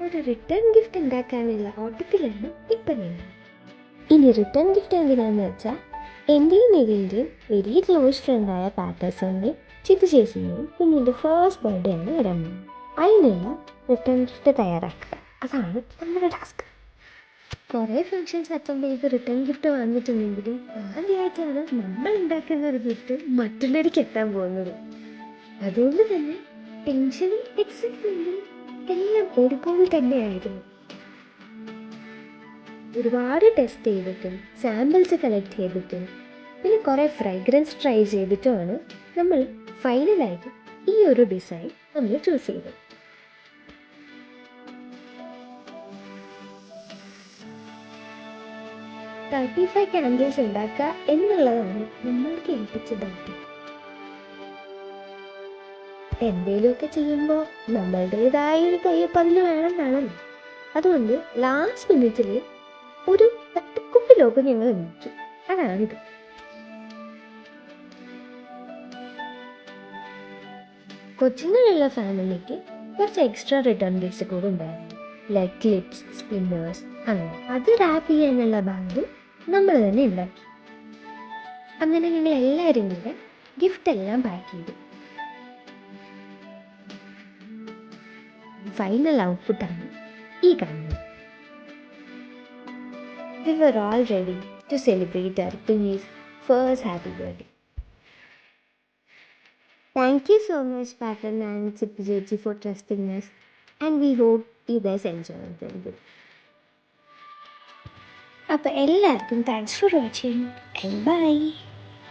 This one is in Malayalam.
ഒരു റിട്ടേൺ ഗിഫ്റ്റ് ഉണ്ടാക്കാനുള്ള ഓട്ടത്തിലാണ് ഇപ്പം ഞാൻ. ഇനി റിട്ടേൺ ഗിഫ്റ്റ് എന്തിനാന്ന് വെച്ചാൽ എൻ്റെയും നിഖിലിൻ്റെയും വെരി ക്ലോസ് ഫ്രണ്ടായ പാറ്റേഴ്സണിൻ്റെയും ചിത്തു ചേച്ചിൻ്റെയും കുഞ്ഞിൻ്റെ ഫസ്റ്റ് ബർത്ത്ഡേ ആണ് വരാൻ പോകുന്നത്. അതിനുള്ള റിട്ടേൺ ഗിഫ്റ്റ് തയ്യാറാക്കുക, അതാണ് നമ്മുടെ ടാസ്ക്. കുറേ ഫങ്ഷൻസ് അറ്റൻഡ് ചെയ്ത് റിട്ടേൺ ഗിഫ്റ്റ് വന്നിട്ടുണ്ടെങ്കിലും ആദ്യമായിട്ടാണ് നമ്മൾ ഉണ്ടാക്കുന്ന ഒരു ഗിഫ്റ്റ് മറ്റുള്ളവർക്ക് എത്താൻ പോകുന്നത്. അതുകൊണ്ട് തന്നെ ടെൻഷനും എക്സൈറ്റ്മെൻറ്റും എല്ലാം ഒരുപോലെ തന്നെയായിരുന്നു. ഒരുപാട് ടെസ്റ്റ് ചെയ്തിട്ടും സാമ്പിൾസ് കളക്ട് ചെയ്തിട്ടും പിന്നെ കുറേ ഫ്രാഗ്രൻസ് ട്രൈ ചെയ്തിട്ടുമാണ് നമ്മൾ ഫൈനലായിട്ട് ഈ ഒരു ഡിസൈൻ നമ്മൾ ചൂസ് ചെയ്തത്. 35 ക്യാൻഡിൽസ് ഉണ്ടാക്കുക എന്നുള്ളതാണ് നമ്മൾക്ക് ഏൽപ്പിച്ച ദൗത്യം. എന്തെങ്കിലുമൊക്കെ ചെയ്യുമ്പോൾ നമ്മളുടേതായ ഒരു കയ്യപ്പതിന് വേണമെന്നാണല്ലോ. അതുകൊണ്ട് ലാസ്റ്റ് മിനിറ്റിൽ ഒരു തട്ടിക്കുപ്പിലൊക്കെ ഞങ്ങൾ നോക്കി. അതാണിത്. കൊച്ചുങ്ങളുള്ള ഫാമിലിക്ക് കുറച്ച് എക്സ്ട്രാ റിട്ടേൺ ഗിഫ്റ്റ്സ് കൂടെ ഉണ്ടായിരുന്നു, ലൈക്ക് ക്ലിപ്സ്, സ്പിന്നേഴ്സ്, അങ്ങനെ. അത് റാപ്പ് ചെയ്യാനുള്ള ബാഗ് നമ്മൾ തന്നെ ഉണ്ടാക്കി. അങ്ങനെ ഞങ്ങൾ എല്ലാവരും കൂടെ ഗിഫ്റ്റ് എല്ലാം പാക്ക് ചെയ്തു. ഫൈനൽ ഔട്ട്പുട്ടാണ് ഈ കാണുന്നത്. We were all ready to celebrate our Tumi's first happy birthday. Thank you so much, Pattern and Chittu Jechi, for trusting us, and we hope you guys enjoyed it. അപ്പോൾ എല്ലാവർക്കും thanks for watching and by.